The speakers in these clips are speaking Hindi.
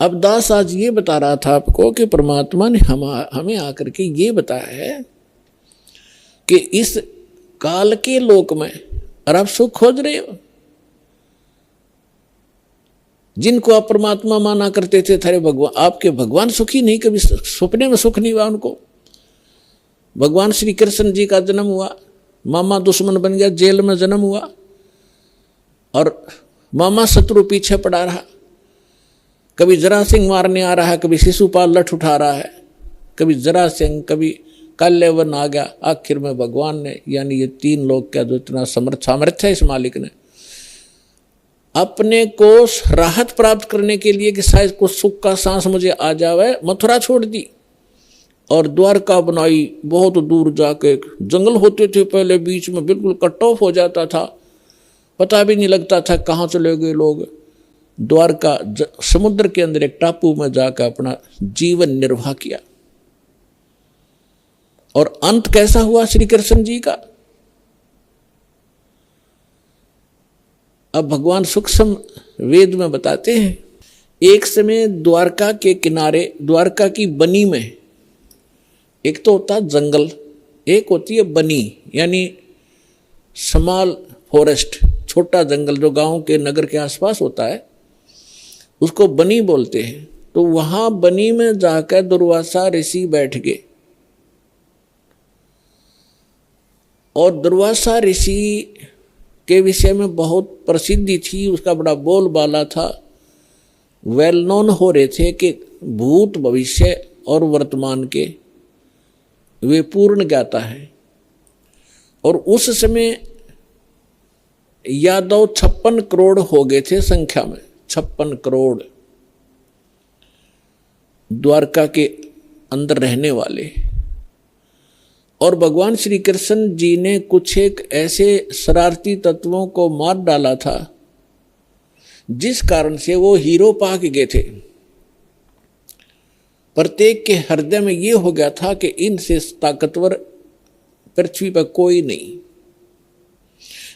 अब दास आज ये बता रहा था आपको कि परमात्मा ने हमें आकर के ये बताया है कि इस काल के लोक में और आप सुख खोज रहे हो। जिनको आप परमात्मा माना करते थे, थारे भगवान, आपके भगवान सुखी नहीं, कभी सपने में सुख नहीं हुआ उनको। भगवान श्री कृष्ण जी का जन्म हुआ, मामा दुश्मन बन गया, जेल में जन्म हुआ और मामा शत्रु पीछे पड़ा रहा। कभी जरा सिंह मारने आ रहा है, कभी शिशुपाल लठ उठा रहा है, कभी जरा सिंह, कभी काल्यवन आ गया। आखिर में भगवान ने, यानी ये तीन लोग का जो इतना सामर्थ्य है इस मालिक ने, अपने को राहत प्राप्त करने के लिए कि शायद कुछ सुख का सांस मुझे आ जावे, मथुरा छोड़ दी और द्वारका बनाई। बहुत दूर जाके जंगल होते थे पहले, बीच में बिल्कुल कट ऑफ हो जाता था, पता भी नहीं लगता था कहाँ चले गए लोग। द्वारका समुद्र के अंदर एक टापू में जाकर अपना जीवन निर्वाह किया। और अंत कैसा हुआ श्री कृष्ण जी का? अब भगवान सूक्ष्म वेद में बताते हैं, एक समय द्वारका के किनारे, द्वारका की बनी में, एक तो होता जंगल, एक होती है बनी, यानी स्मॉल फॉरेस्ट, छोटा जंगल जो गांव के नगर के आसपास होता है, उसको बनी बोलते हैं। तो वहां बनी में जाकर दुर्वासा ऋषि बैठ गए और दुर्वासा ऋषि के विषय में बहुत प्रसिद्धि थी, उसका बड़ा बोलबाला था। वेल नोन हो रहे थे कि भूत, भविष्य और वर्तमान के वे पूर्ण ज्ञाता है। और उस समय यादव 56 करोड़ हो गए थे संख्या में, 56 करोड़ द्वारका के अंदर रहने वाले। और भगवान श्री कृष्ण जी ने कुछ एक ऐसे शरारती तत्वों को मार डाला था जिस कारण से वो हीरो पा के गए थे। प्रत्येक के हृदय में ये हो गया था कि इनसे ताकतवर पृथ्वी पर कोई नहीं,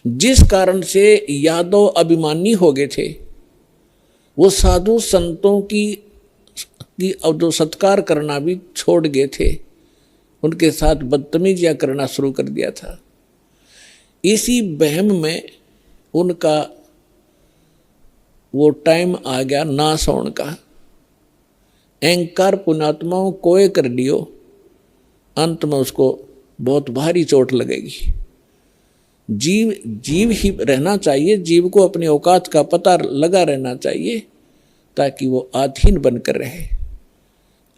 जिस कारण से यादव अभिमानी हो गए थे। वो साधु संतों की जो सत्कार करना भी छोड़ गए थे, उनके साथ बदतमीजियां करना शुरू कर दिया था। इसी बहम में उनका वो टाइम आ गया नाश होने का। अहंकार पुण्यात्माओं कोय कर लियो, अंत में उसको बहुत भारी चोट लगेगी। जीव ही रहना चाहिए, जीव को अपनी औकात का पता लगा रहना चाहिए ताकि वो आधीन बनकर रहे।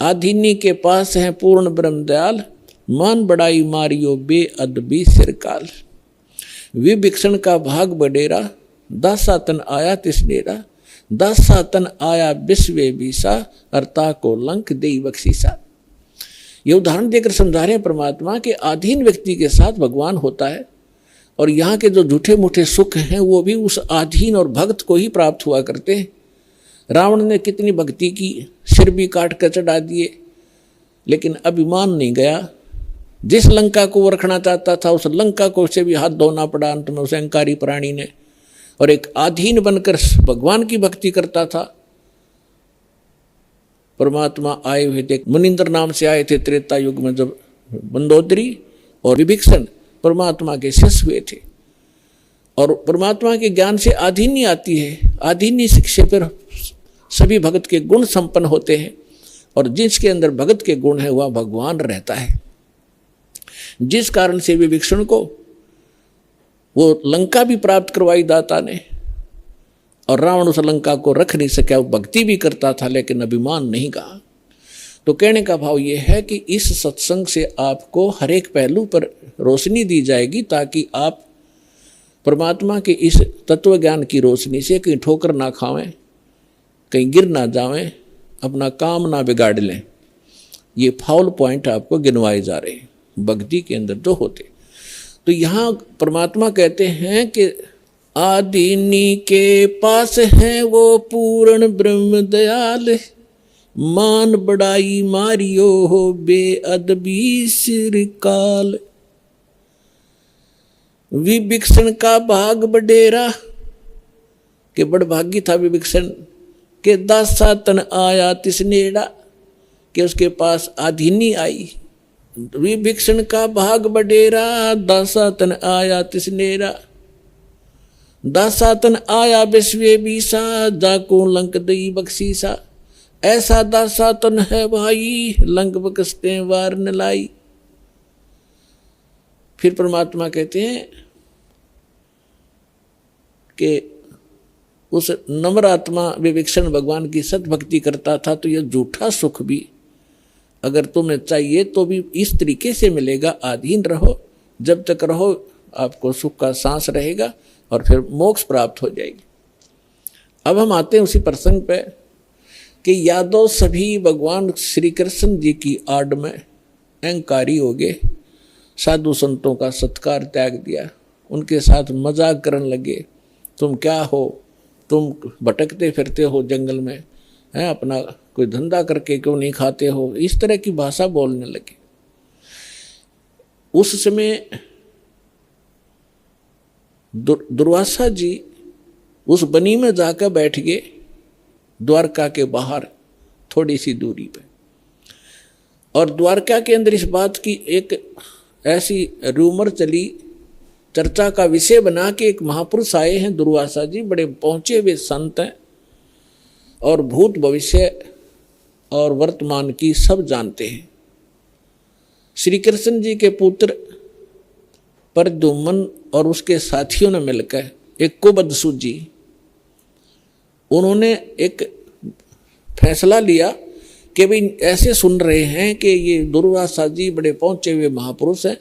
आधीनी के पास है पूर्ण ब्रह्म दयाल, मान बड़ाई मारियो बेअदबी सिरकाल। विभिक्षण का भाग बडेरा, दासातन आया तिसनेरा, दासातन आया विश्वे बीसा, अर्ता को लंक दे बख्शीसा। ये उदाहरण देकर समझा रहे हैं परमात्मा के अधीन व्यक्ति के साथ भगवान होता है, और यहाँ के जो झूठे मूठे सुख हैं वो भी उस अधीन और भक्त को ही प्राप्त हुआ करते हैं। रावण ने कितनी भक्ति की, सिर भी काट कर चढ़ा दिए, लेकिन अभिमान नहीं गया। जिस लंका को वो रखना चाहता था उस लंका को से भी हाथ धोना पड़ा अंत में उस अहंकारी प्राणी ने, और एक अधीन बनकर भगवान की भक्ति करता था। परमात्मा आए हुए थे, मुनिंद्र नाम से आए थे त्रेता युग में, जब मंदोदरी और विभीषण परमात्मा के शिष्य हुए थे। और परमात्मा के ज्ञान से आधीनी आती है, आधीनी शिक्षा पर सभी भगत के गुण संपन्न होते हैं, और जिसके अंदर भगत के गुण है वह भगवान रहता है। जिस कारण से विभीषण को वो लंका भी प्राप्त करवाई दाता ने, और रावण उस लंका को रख नहीं सका। वो भक्ति भी करता था लेकिन अभिमान नहीं कहा। तो कहने का भाव ये है कि इस सत्संग से आपको हर एक पहलू पर रोशनी दी जाएगी ताकि आप परमात्मा के इस तत्व ज्ञान की रोशनी से कहीं ठोकर ना खावें, कहीं गिर ना जावें, अपना काम ना बिगाड़ लें। ये फाउल पॉइंट आपको गिनवाए जा रहे हैं भक्ति के अंदर जो होते। तो यहाँ परमात्मा कहते हैं कि आदीनी के पास है वो पूर्ण ब्रह्म दयाल, मान बड़ाई मारियो हो बेअदबी सिरकाल। विभीषण का भाग बडेरा, के बड़ भागी था विभीषण, कि दासा तन आया तिसनेड़ा, कि उसके पास आधीनी आई। विभीषण का भाग बडेरा, दासा तन आया तिसनेड़ा। दासा तन आया विश्वे बीसा, जाको लंक दई बख्शीसा। ऐसा दासा तन है भाई, लंक बकसते वार न लाई। फिर परमात्मा कहते हैं कि उस नम्र आत्मा विभीषण भगवान की सतभक्ति करता था, तो यह झूठा सुख भी अगर तुम्हें चाहिए तो भी इस तरीके से मिलेगा। अधीन रहो, जब तक रहो आपको सुख का सांस रहेगा और फिर मोक्ष प्राप्त हो जाएगी। अब हम आते हैं उसी प्रसंग पे कि यादव सभी भगवान श्री कृष्ण जी की आड़ में अहंकारी हो गए, साधु संतों का सत्कार त्याग दिया, उनके साथ मजाक करने लगे। तुम क्या हो, तुम भटकते फिरते हो जंगल में, हैं अपना कोई धंधा करके क्यों नहीं खाते हो, इस तरह की भाषा बोलने लगे। उस समय दुर्वासा जी उस बनी में जाकर बैठ गए, द्वारका के बाहर थोड़ी सी दूरी पे। और द्वारका के अंदर इस बात की एक ऐसी रूमर चली, चर्चा का विषय बना के एक महापुरुष आए हैं दुर्वासा जी, बड़े पहुंचे हुए संत हैं और भूत भविष्य और वर्तमान की सब जानते हैं। श्री कृष्ण जी के पुत्र प्रद्युम्न और उसके साथियों ने मिलकर एक कुबदसु जी, उन्होंने एक फैसला लिया कि भाई ऐसे सुन रहे हैं कि ये दुर्वासा जी बड़े पहुंचे हुए महापुरुष हैं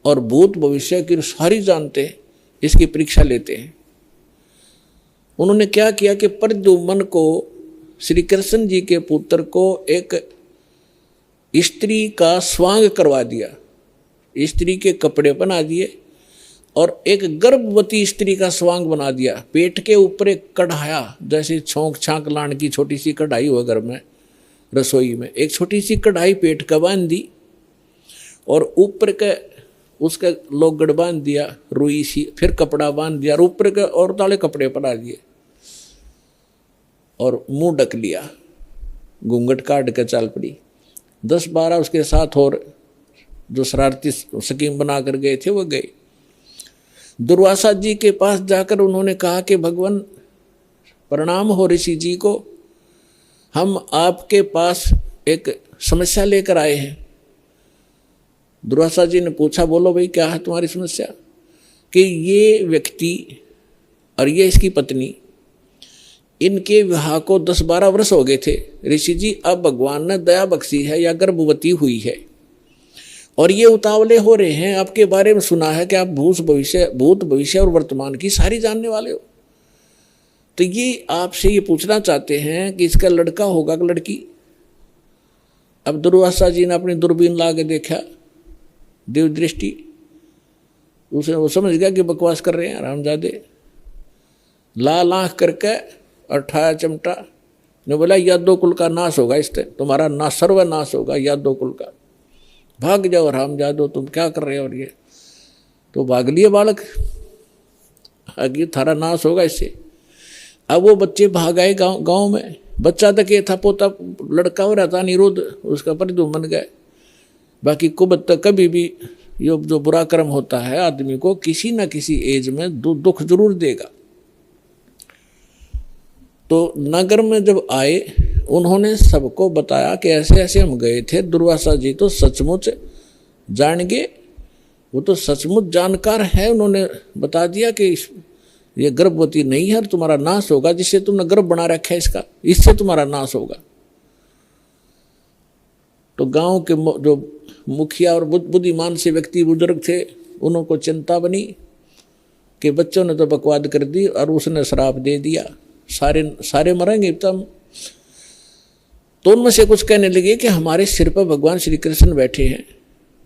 और भूत भविष्य की सारी जानते हैं, इसकी परीक्षा लेते हैं। उन्होंने क्या किया कि प्रद्युम्न को, श्री कृष्ण जी के पुत्र को एक स्त्री का स्वांग करवा दिया, स्त्री के कपड़े बना दिए और एक गर्भवती स्त्री का स्वांग बना दिया। पेट के ऊपर एक कढ़ाया, जैसे छोंक छांक लाने की छोटी सी कढ़ाई हो घर में रसोई में, एक छोटी सी कढ़ाई पेट का बांध दी और ऊपर के उसका लोगड़ बांध दिया रुई सी, फिर कपड़ा बांध दिया और ऊपर के और ताले कपड़े पड़ा दिए और मुंह ढक लिया, घूंघट काट के चल पड़ी। 10-12 उसके साथ और जो शरारती स्कीम बना कर गए थे वो गए। दुर्वासा जी के पास जाकर उन्होंने कहा कि भगवान प्रणाम हो ऋषि जी को, हम आपके पास एक समस्या लेकर आए हैं। दुर्वासा जी ने पूछा, बोलो भाई क्या है तुम्हारी समस्या? कि ये व्यक्ति और ये इसकी पत्नी, इनके विवाह को 10-12 वर्ष हो गए थे ऋषि जी, अब भगवान ने दया बख्शी है या गर्भवती हुई है और ये उतावले हो रहे हैं। आपके बारे में सुना है कि आप भूत भविष्य और वर्तमान की सारी जानने वाले हो, तो ये आपसे ये पूछना चाहते हैं कि इसका लड़का होगा कि लड़की। अब दुर्वासा जी ने अपनी दूरबीन ला के देखा, देव दृष्टि, उसे वो समझ गया कि बकवास कर रहे हैं रामजादे। लाल आँख करके और ठाया चिमटा ने बोला, यादव कुल का नाश होगा, इससे तुम्हारा ना सर्वनाश होगा यादव कुल का, भाग जाओ रामजादो, तुम क्या कर रहे हो? और ये तो भाग लिए बालक, आगे थारा नाश होगा इससे। अब वो बच्चे भाग आए गाँव में, बच्चा तक ये था, पोता लड़का हो रहा था निरुद्ध, उसका प्रद्युम्न गए। बाकी कुबत तक कभी भी ये जो बुरा कर्म होता है आदमी को किसी न किसी एज में दुख जरूर देगा। तो नगर में जब आए उन्होंने सबको बताया कि ऐसे ऐसे हम गए थे। दुर्वासा जी तो सचमुच जान गए, वो तो सचमुच जानकार है। उन्होंने बता दिया कि ये गर्भवती नहीं है और तुम्हारा नाश होगा, जिससे तुमने गर्भ बना रखा है इसका, इससे तुम्हारा नाश होगा। तो गांव के जो मुखिया और बुद्धिमान से व्यक्ति बुजुर्ग थे, उनको चिंता बनी कि बच्चों ने तो बकवाद कर दी और उसने श्राप दे दिया, सारे मरेंगे तब। तो उनमें से कुछ कहने लगे कि हमारे सिर पर भगवान श्री कृष्ण बैठे हैं।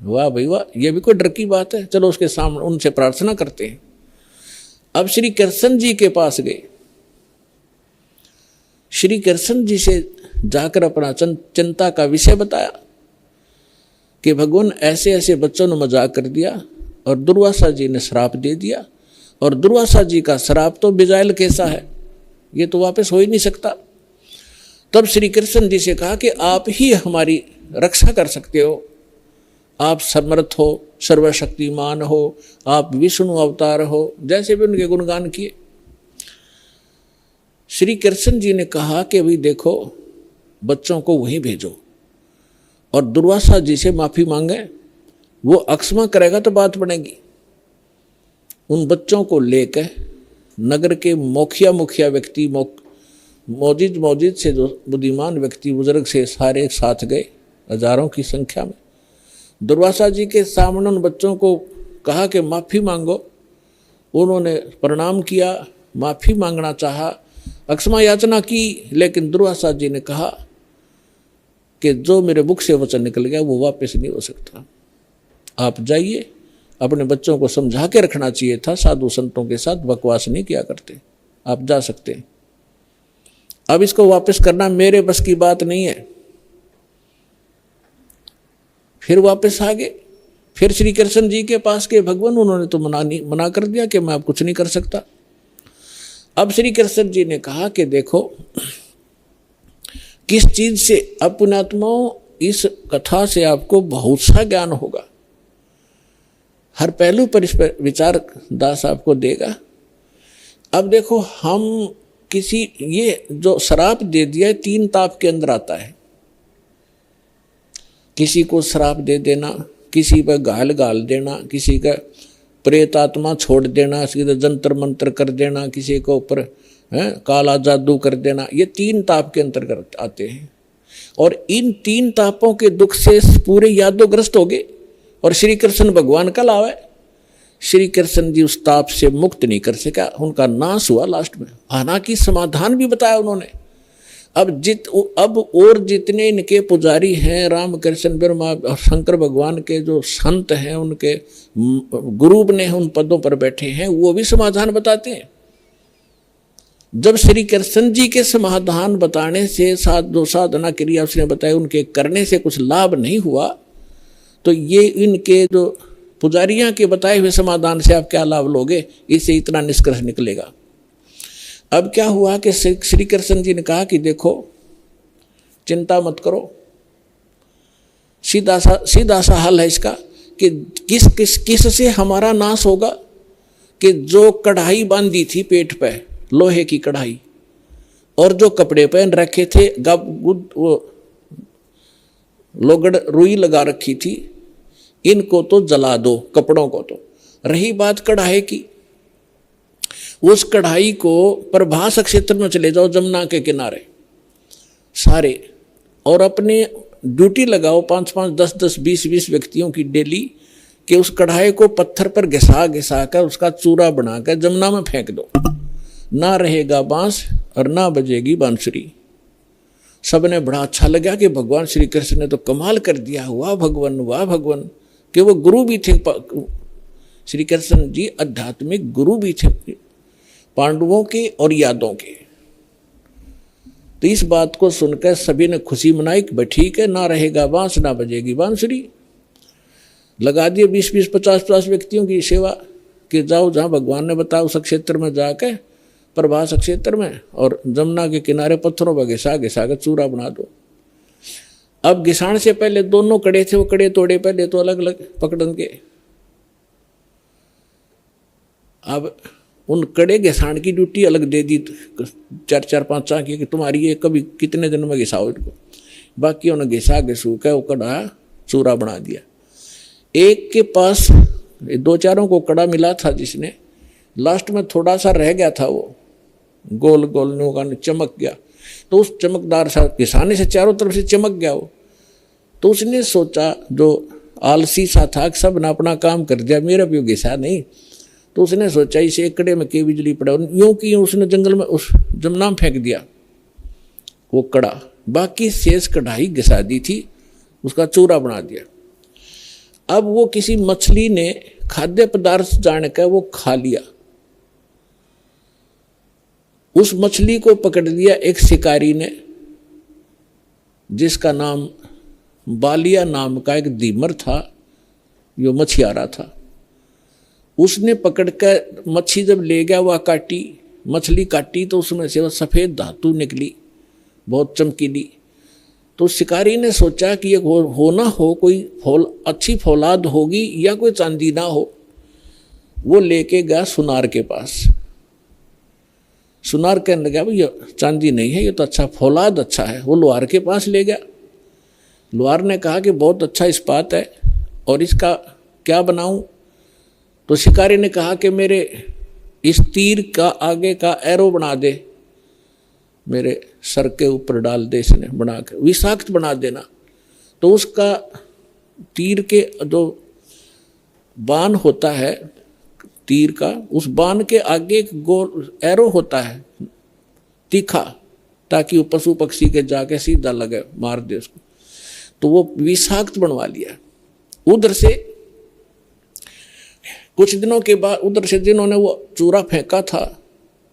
वाह भाई वाह, ये भी कोई डर की बात है, चलो उसके सामने उनसे प्रार्थना करते हैं। अब श्री कृष्ण जी के पास गए, श्री कृष्ण जी से जाकर अपना चिंता का विषय बताया कि भगवान ऐसे ऐसे बच्चों ने मजाक कर दिया और दुर्वासा जी ने श्राप दे दिया, और दुर्वासा जी का श्राप तो बिजाइल कैसा है, ये तो वापस हो ही नहीं सकता। तब श्री कृष्ण जी से कहा कि आप ही हमारी रक्षा कर सकते हो, आप समर्थ हो, सर्वशक्तिमान हो, आप विष्णु अवतार हो, जैसे भी उनके गुणगान किए। श्री कृष्ण जी ने कहा कि भाई देखो, बच्चों को वहीं भेजो और दुर्वासा जी से माफी मांगे, वो अक्षमा करेगा तो बात बनेगी। उन बच्चों को लेकर नगर के मुखिया व्यक्ति, मौजिद से जो बुद्धिमान व्यक्ति, बुजुर्ग से सारे एक साथ गए, हजारों की संख्या में। दुर्वासा जी के सामने उन बच्चों को कहा कि माफ़ी मांगो। उन्होंने प्रणाम किया, माफ़ी मांगना चाहा, अक्षमा याचना की, लेकिन दुर्वासा जी ने कहा कि जो मेरे मुख से वचन निकल गया वो वापस नहीं हो सकता। आप जाइए, अपने बच्चों को समझा के रखना चाहिए था, साधु संतों के साथ बकवास नहीं किया करते, आप जा सकते हैं। अब इसको वापस करना मेरे बस की बात नहीं है। फिर वापस आ गए, फिर श्री कृष्ण जी के पास के भगवान, उन्होंने तो मना कर दिया कि मैं अब कुछ नहीं कर सकता। अब श्री कृष्ण जी ने कहा कि देखो, किस चीज से, अब पुण्यात्माओं इस कथा से आपको बहुत सा ज्ञान होगा, हर पहलू पर इस पर विचार दास आपको देगा। अब देखो, हम किसी, ये जो श्राप दे दिया है 3 ताप के अंदर आता है। किसी को श्राप दे देना, किसी पर गाल देना, किसी का प्रेत आत्मा छोड़ देना, किसी का जंतर मंत्र कर देना, किसी के ऊपर काला जादू कर देना, ये 3 ताप के अंतर्गत आते हैं। और इन 3 तापों के दुख से पूरे यादोग्रस्त हो गए। और श्री कृष्ण भगवान कल आवे, श्री कृष्ण जी उस ताप से मुक्त नहीं कर सका, उनका नाश हुआ लास्ट में। हालांकि समाधान भी बताया उन्होंने। अब और जितने इनके पुजारी हैं, राम कृष्ण ब्रह्मा और शंकर भगवान के जो संत हैं, उनके गुरु ने उन पदों पर बैठे हैं, वो भी समाधान बताते हैं। जब श्री कृष्ण जी के समाधान बताने से जो साधना क्रिया उसने बताई, उनके करने से कुछ लाभ नहीं हुआ, तो ये इनके जो पुजारियां के बताए हुए समाधान से आप क्या लाभ लोगे, इससे इतना निष्कर्ष निकलेगा। अब क्या हुआ कि श्री कृष्ण जी ने कहा कि देखो, चिंता मत करो, सीधा सा हल है इसका कि किस से हमारा नाश होगा, कि जो कढ़ाई बांधी थी पेट पे, लोहे की कढ़ाई, और जो कपड़े पहन रखे थे, वो लोगड़ रुई लगा रखी थी, इनको तो जला दो, कपड़ों को तो। रही बात कढ़ाई की, उस कढ़ाई को प्रभास क्षेत्र में चले जाओ, जमुना के किनारे सारे, और अपने ड्यूटी लगाओ 5-5, 10-10, 20-20 व्यक्तियों की डेली, कि उस कढ़ाई को पत्थर पर घिसा कर उसका चूरा बनाकर जमुना में फेंक दो। ना रहेगा बांस और ना बजेगी बांसुरी। सबने बड़ा अच्छा लगा कि भगवान श्री कृष्ण ने तो कमाल कर दिया, वाह भगवान, वाह भगवान, कि वो गुरु भी थे। श्री कृष्ण जी आध्यात्मिक गुरु भी थे पांडवों के और यादों के। तो इस बात को सुनकर सभी ने खुशी मनाई कि ठीक है, ना रहेगा बांस ना बजेगी बांसुरी। लगा दिए 20-20, 50-50 व्यक्तियों की सेवा कि जाओ जहाँ भगवान ने बताया उस क्षेत्र में जाके, प्रभास क्षेत्र में, और जमुना के किनारे पत्थरों पर घिसा कर चूरा बना दो। अब घिसाण से पहले दोनों कड़े थे, वो कड़े तोड़े पहले तो अलग अलग पकड़न के। अब उन कड़े घिसाण की ड्यूटी अलग दे दी 4-4, 5 की, कि तुम्हारी ये कभी कितने दिन में घिसाओ इनको। बाकी उन्हें घिसू के वो कड़ा चूरा बना दिया। एक के पास 2-4 को कड़ा मिला था, जिसने लास्ट में थोड़ा सा रह गया था, वो गोल गोल नोका चमक गया, तो उस चमकदार सा घिसाने से चारों तरफ से चमक गया वो। तो उसने सोचा, जो आलसी सा था, सब ने अपना काम कर दिया, मेरा भी घिसा नहीं, तो उसने सोचा इसे एक कड़े में के बिजली पड़ा, यूं की उसने जंगल में उस जमुना में फेंक दिया वो कड़ा। बाकी शेष कढ़ाई घिसा दी थी, उसका चूरा बना दिया। अब वो किसी मछली ने खाद्य पदार्थ जानकर वो खा लिया, उस मछली को पकड़ लिया एक शिकारी ने, जिसका नाम बालिया नाम का एक दीमर था, जो मछियारा था। उसने पकड़कर मच्छी जब ले गया, वह काटी, मछली काटी, तो उसमें से वह सफ़ेद धातु निकली, बहुत चमकीली। तो शिकारी ने सोचा कि ये हो ना हो कोई अच्छी फौलाद होगी या कोई चांदी ना हो। वो लेके गया सुनार के पास। सुनार कहने लगा भाई ये चांदी नहीं है, ये तो अच्छा फौलाद अच्छा है। वो लोहार के पास ले गया। लोहार ने कहा कि बहुत अच्छा इस्पात है और इसका क्या बनाऊं। तो शिकारी ने कहा कि मेरे इस तीर का आगे का एरो बना दे, मेरे सर के ऊपर डाल दे, इसने बना के विषाक्त बना देना। तो उसका तीर के जो बाण होता है तीर का, उस बाण के आगे एक गोल एरो होता है तीखा, ताकि वो पशु पक्षी के जाके सीधा लगे, मार दे उसको। तो वो विषाक्त बनवा लिया। उधर से कुछ दिनों के बाद उधर से जिन्होंने वो चूरा फेंका था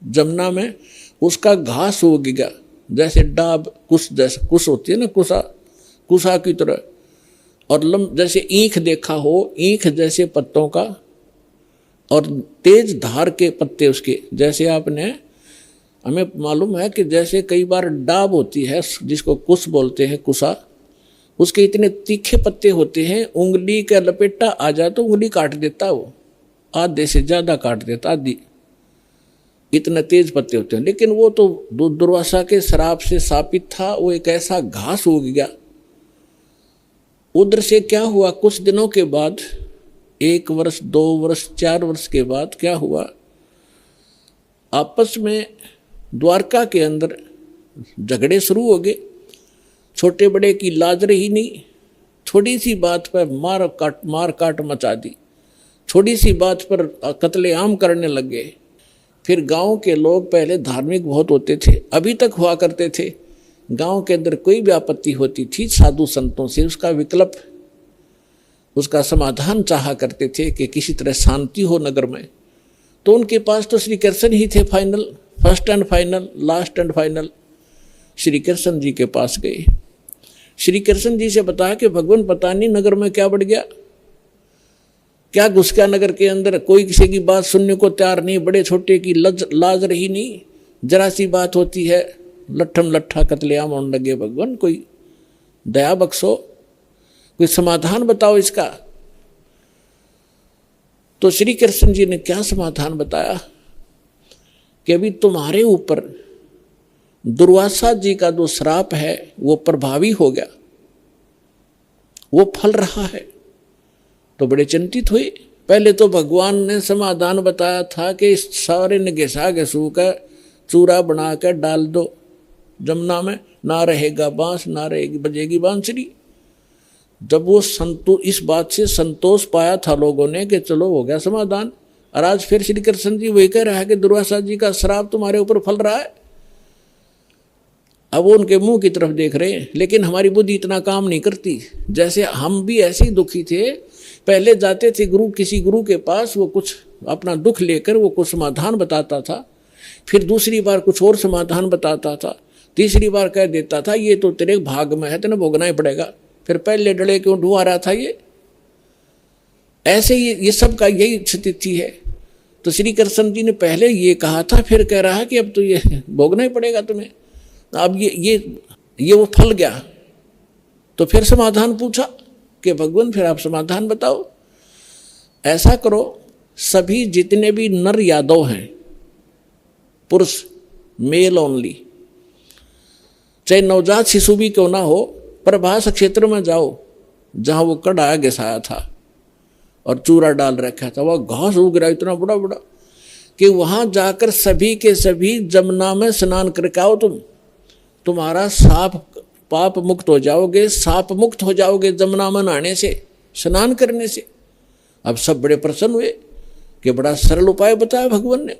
जमुना में, उसका घास उग गया, जैसे डाब कुश, जैसे कुश होती है ना, कुशा की तरह, और जैसे ईख देखा हो, ईख जैसे पत्तों का, और तेज धार के पत्ते उसके। जैसे आपने, हमें मालूम है कि जैसे कई बार डाब होती है जिसको कुश बोलते हैं, कुशा, उसके इतने तीखे पत्ते होते हैं, उंगली का लपेटा आ जाए तो उंगली काट देता, वो आधे से ज्यादा काट देता, आधी, इतने तेज पत्ते होते हैं। लेकिन वो तो दुर्वासा के श्राप से शापित था, वो एक ऐसा घास उग गया। उधर से क्या हुआ, कुछ दिनों के बाद, 1 वर्ष 2 वर्ष 4 वर्ष के बाद क्या हुआ, आपस में द्वारका के अंदर झगड़े शुरू हो गए। छोटे बड़े की लाज रही नहीं, छोटी सी बात पर मार काट मचा दी, छोटी सी बात पर कत्लेआम करने लग गए। फिर गांव के लोग पहले धार्मिक बहुत होते थे, अभी तक हुआ करते थे। गांव के अंदर कोई भी आपत्ति होती थी साधु संतों से उसका विकल्प, उसका समाधान चाहा करते थे कि किसी तरह शांति हो नगर में। तो उनके पास तो श्री कृष्ण ही थे final, first and final, last and final. Shri Krishna ji के पास गए। श्री कृष्ण जी से बताया कि भगवान पता नहीं नगर में क्या बढ़ गया, क्या घुस गया नगर के अंदर, कोई किसी की बात सुनने को तैयार नहीं, बड़े छोटे की लाज रही नहीं, जरा सी बात होती है लट्ठम लट्ठा कत्लेआम होने लगे। भगवान कोई दया बख्शो, कोई समाधान बताओ इसका। तो श्री कृष्ण जी ने क्या समाधान बताया कि अभी तुम्हारे ऊपर दुर्वासा जी का जो श्राप है वो प्रभावी हो गया, वो फल रहा है। तो बड़े चिंतित हुए। पहले तो भगवान ने समाधान बताया था कि सारे ने घिसा घिसू का चूरा बना कर डाल दो जमुना में, ना रहेगा बांस, ना रहेगी बजेगी बांसुरी। जब वो इस बात से संतोष पाया था लोगों ने कि चलो हो गया समाधान, और आज फिर श्री कृष्ण जी वही कह रहा है कि दुर्वासा जी का श्राप तुम्हारे ऊपर फल रहा है। अब वो उनके मुंह की तरफ देख रहे हैं, लेकिन हमारी बुद्धि इतना काम नहीं करती। जैसे हम भी ऐसे ही दुखी थे, पहले जाते थे किसी गुरु के पास, वो कुछ अपना दुख लेकर वो कुछ समाधान बताता था, फिर दूसरी बार कुछ और समाधान बताता था, तीसरी बार कह देता था ये तो तेरे भाग में है, तेने भोगना ही पड़ेगा। फिर पहले डले क्यों ढुआ रहा था ये। ऐसे ही ये सब का यही स्थिति है। तो श्री कृष्ण जी ने पहले ये कहा था, फिर कह रहा है कि अब तो ये भोगना ही पड़ेगा तुम्हें। अब ये वो फल गया। तो फिर समाधान पूछा कि भगवान फिर आप समाधान बताओ। ऐसा करो, सभी जितने भी नर यादव हैं, पुरुष, मेल ओनली, चाहे नवजात शिशु भी क्यों ना हो, प्रभास क्षेत्र में जाओ जहां वो कड़ा घिसाया था और चूरा डाल रखा था, वह घास उग रहा इतना बड़ा बड़ा कि वहां जाकर सभी के सभी जमुना में स्नान करके आओ। तुम्हारा पाप मुक्त हो जाओगे, साप मुक्त हो जाओगे जमुना में नहाने से, स्नान करने से। अब सब बड़े प्रसन्न हुए कि बड़ा सरल उपाय बताया भगवान ने।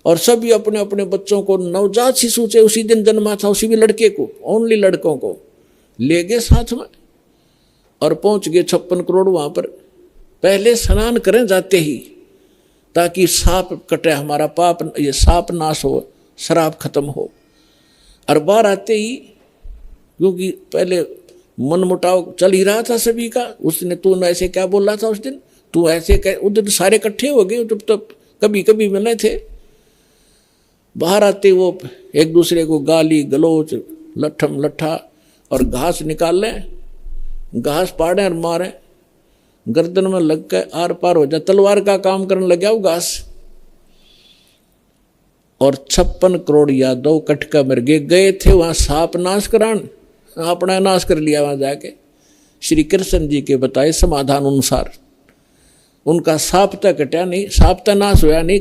और सभी अपने अपने बच्चों को, नवजात शिशु से उसी दिन जन्मा था उसी भी लड़के को, ओनली लड़कों को ले गए साथ में और पहुंच गए 56 करोड़ वहां पर। पहले स्नान करें जाते ही, ताकि साप कटे, हमारा पाप, ये साप नाश हो, शराब खत्म हो। और बाहर आते ही, क्योंकि पहले मन मुटाव चल ही रहा था सभी का, उसने तू ऐसे क्या बोल रहा था उस दिन, तू ऐसे उधर सारे इकट्ठे हो गए, तो कभी कभी मिले थे। बाहर आते वो एक दूसरे को गाली गलौज लट्ठम लट्ठा और घास निकाल लें, घास पाड़े और मारे, गर्दन में लग के आर पार हो जाए, तलवार का काम करने लग गया वो घास। और 56 करोड़ यादव कटका मर गए थे वहां सांप नाश करान, अपना नाश कर लिया वहां जाके। श्री कृष्ण जी के बताए समाधान अनुसार उनका सांप तक कटा नहीं, सांप तक नाश होया नहीं,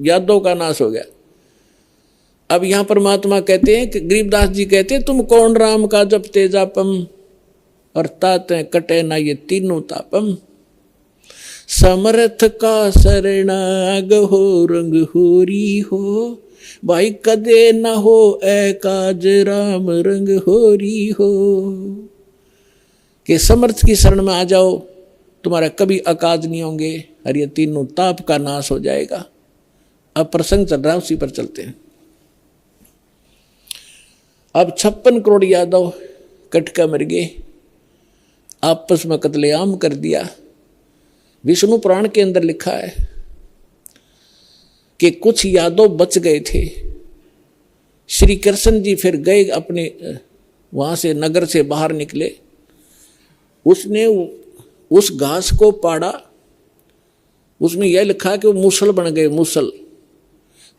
यादव का नाश हो गया। अब यहां परमात्मा कहते हैं कि गरीबदास जी कहते हैं, तुम कौन राम का जब तेजापम और ताते कटे ना ये तीनों तापम। समर्थ का शरणाग हो रंग होरी हो, भाई कदे न हो एकाज राम रंग होरी हो। कि समर्थ की शरण में आ जाओ, तुम्हारा कभी अकाज नहीं होंगे और ये तीनों ताप का नाश हो जाएगा। अब प्रसंग चल रहा है, उसी पर चलते हैं। अब 56 करोड़ यादव कटका मर गए, आपस में कत्लेआम कर दिया। विष्णु पुराण के अंदर लिखा है कि कुछ यादव बच गए थे। श्री कृष्ण जी फिर गए अपने वहां से, नगर से बाहर निकले, उसने उस घास को पाड़ा, उसमें यह लिखा कि वो मूसल बन गए, मूसल।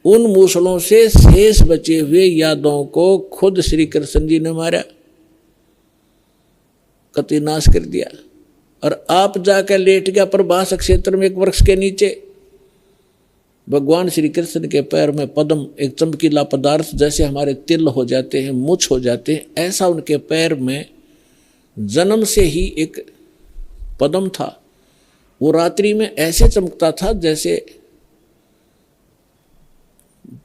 उन मूसलों से शेष बचे हुए यादवों को खुद श्री कृष्ण जी ने मारा, कति नाश कर दिया। और आप जाकर लेट गया प्रभास क्षेत्र में एक वृक्ष के नीचे। भगवान श्री कृष्ण के पैर में पद्म, एक चमकीला पदार्थ, जैसे हमारे तिल हो जाते हैं, मुछ हो जाते हैं, ऐसा उनके पैर में जन्म से ही एक पद्म था। वो रात्रि में ऐसे चमकता था जैसे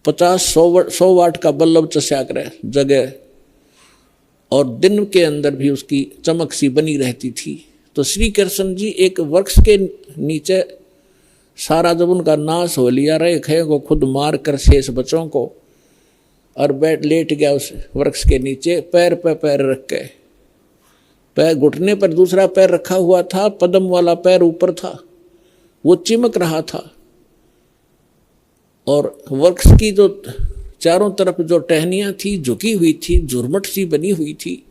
50-100 वाट का बल्ब चस्या करे जगह, और दिन के अंदर भी उसकी चमक सी बनी रहती थी। तो श्री कृष्ण जी एक वृक्ष के नीचे, सारा जब उनका नाश हो लिया, रेखे को खुद मार कर शेष बच्चों को, और बैठ लेट गया उस वृक्ष के नीचे, पैर पे पैर रख के, पैर घुटने पर दूसरा पैर रखा हुआ था, पद्म वाला पैर ऊपर था, वो चिमक रहा था। और वृक्ष की जो चारों तरफ जो टहनियां थी झुकी हुई थी, झुरमट सी बनी हुई थी।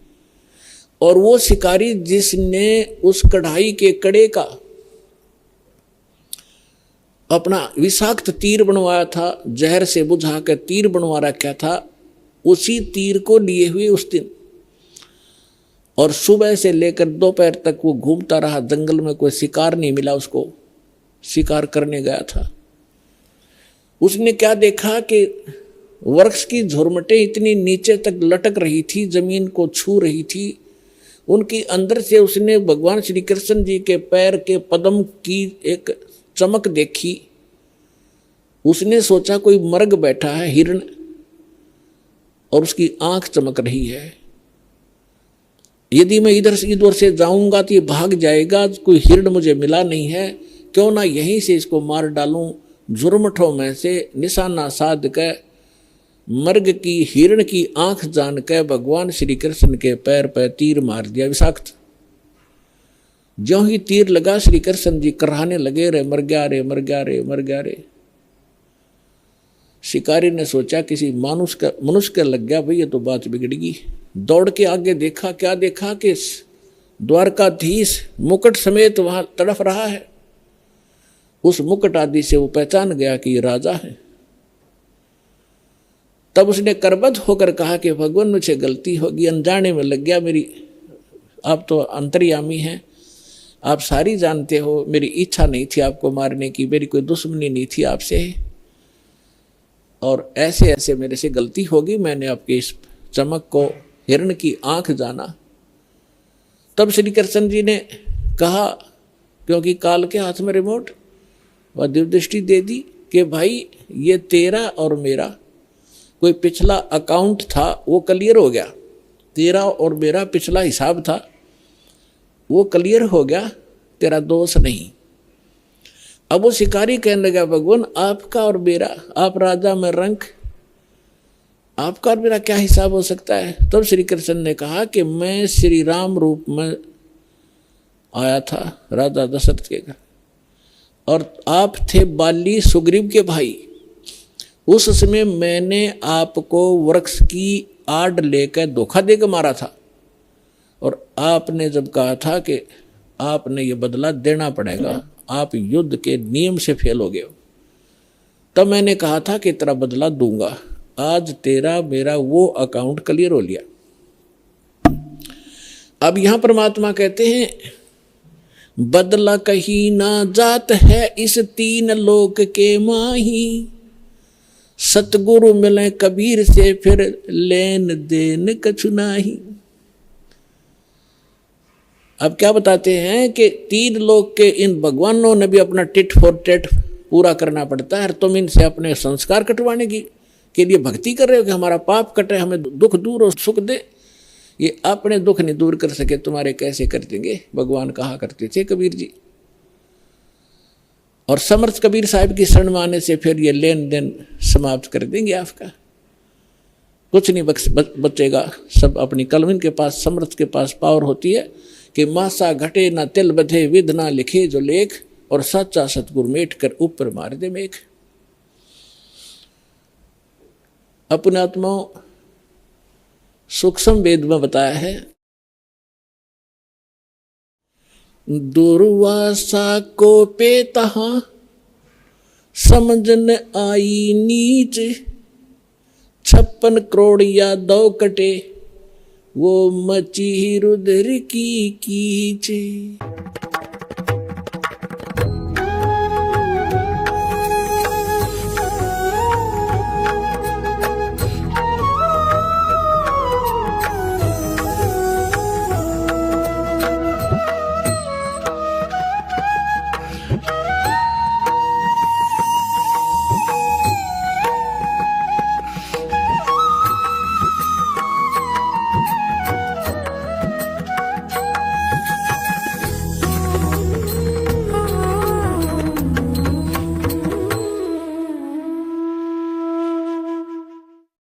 और वो शिकारी जिसने उस कढ़ाई के कड़े का अपना विषाक्त तीर बनवाया था, जहर से बुझा कर तीर बनवा रखा था, उसी तीर को लिए हुए उस दिन, और सुबह से लेकर दोपहर तक वो घूमता रहा जंगल में, कोई शिकार नहीं मिला उसको, शिकार करने गया था। उसने क्या देखा कि वृक्ष की झुरमटें इतनी नीचे तक लटक रही थी, जमीन को छू रही थी, उनकी अंदर से उसने भगवान श्री कृष्ण जी के पैर के पद्म की एक चमक देखी। उसने सोचा कोई मर्ग बैठा है, हिरण, और उसकी आंख चमक रही है। यदि मैं इधर से उधर से जाऊंगा तो ये भाग जाएगा, कोई हिरण मुझे मिला नहीं है, क्यों ना यहीं से इसको मार डालूं। झुरमठों में से निशाना साध कर मर्ग की हिरण की आंख जान कर भगवान श्री कृष्ण के पैर पर तीर मार दिया विषाक्त। ज्यों ही तीर लगा, श्री कृष्ण जी कराहने लगे, रे मर गया रे, मर गया रे, मर गया रे। शिकारी ने सोचा किसी मनुष्य का लग गया, भाई ये तो बात बिगड़गी। दौड़ के आगे देखा, क्या देखा कि द्वारकाधीश मुकुट समेत वहां तड़फ रहा है। उस मुकुट आदि से वो पहचान गया कि ये राजा है। तब उसने करबद्ध होकर कहा कि भगवान मुझे गलती होगी, अनजाने में लग गया मेरी, आप तो अंतर्यामी हैं, आप सारी जानते हो, मेरी इच्छा नहीं थी आपको मारने की, मेरी कोई दुश्मनी नहीं थी आपसे, और ऐसे ऐसे मेरे से गलती होगी, मैंने आपके इस चमक को हिरण की आंख जाना। तब श्री कृष्ण जी ने कहा, क्योंकि काल के हाथ में रिमोट, वह दिव्य दृष्टि दे दी कि भाई ये तेरा और मेरा कोई पिछला अकाउंट था, वो क्लियर हो गया। तेरा और मेरा पिछला हिसाब था, वो क्लियर हो गया, तेरा दोष नहीं। अब वो शिकारी कहने लगा, भगवान आपका और मेरा, आप राजा में रंक, आपका और मेरा क्या हिसाब हो सकता है। तब श्री कृष्ण ने कहा कि मैं श्री राम रूप में आया था राजा दशरथ के घर, और आप थे बाली सुग्रीव के भाई। उस समय मैंने आपको वृक्ष की आड़ लेकर धोखा देकर मारा था, और आपने जब कहा था कि आपने ये बदला देना पड़ेगा, आप युद्ध के नियम से फेल हो गए हो, तब मैंने कहा था कि तेरा बदला दूंगा। आज तेरा मेरा वो अकाउंट क्लियर हो लिया। अब यहां परमात्मा कहते हैं बदला कहीं ना जात है इस तीन लोक के माही, सतगुरु मिले कबीर से फिर लेन देन कछु नाही। अब क्या बताते हैं कि तीन लोक के इन भगवानों ने भी अपना टिट फॉर टेट पूरा करना पड़ता है। तुम इनसे अपने संस्कार कटवाने की के लिए भक्ति कर रहे हो कि हमारा पाप कटे, हमें दुख दूर और सुख दे। ये अपने दुख नहीं दूर कर सके, तुम्हारे कैसे कर देंगे, भगवान कहा करते थे कबीर जी। और समर्थ कबीर साहब की शरण में आने से फिर ये लेन देन समाप्त कर देंगे आपका, कुछ नहीं बचेगा। सब अपनी कलम इनके पास, समर्थ के पास पावर होती है कि मासा घटे ना तिल बधे, विध ना लिखे जो लेख, और सच्चा सतगुर मेट कर ऊपर मार दे मेघ। अपने आत्माओं सूक्ष्म वेद में बताया है, दुर्वासा को पे तहा समझन आई नीच, 56 करोड़ या 2 कटे वो मची रुद्र की कीच।